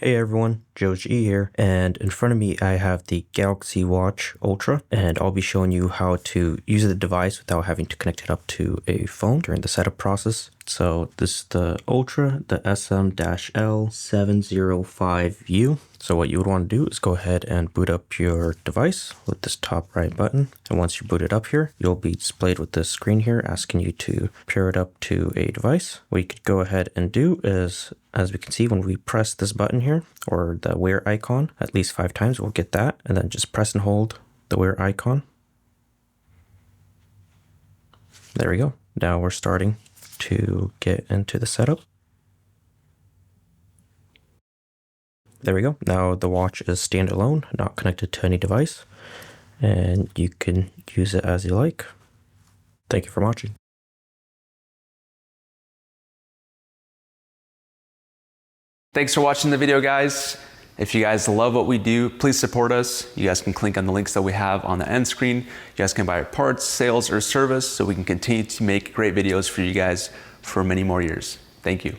Hey everyone, JGE here, and in front of me I have the Galaxy Watch Ultra, and I'll be showing you how to use the device without having to connect it up to a phone during the setup process. So this is the Ultra, the SM-L705U. So what you would want to do is go ahead and boot up your device with this top right button. And once you boot it up here, you'll be displayed with this screen here asking you to pair it up to a device. What you could go ahead and do is, as we can see, when we press this button here, or the Wear icon, at least 5 times, we'll get that. And then just press and hold the Wear icon. There we go. Now we're starting to get into the setup. There we go. Now the watch is standalone, not connected to any device, and you can use it as you like. Thank you for watching. Thanks for watching the video, guys. If you guys love what we do, please support us. You guys can click on the links that we have on the end screen. You guys can buy our parts, sales, or service so we can continue to make great videos for you guys for many more years. Thank you.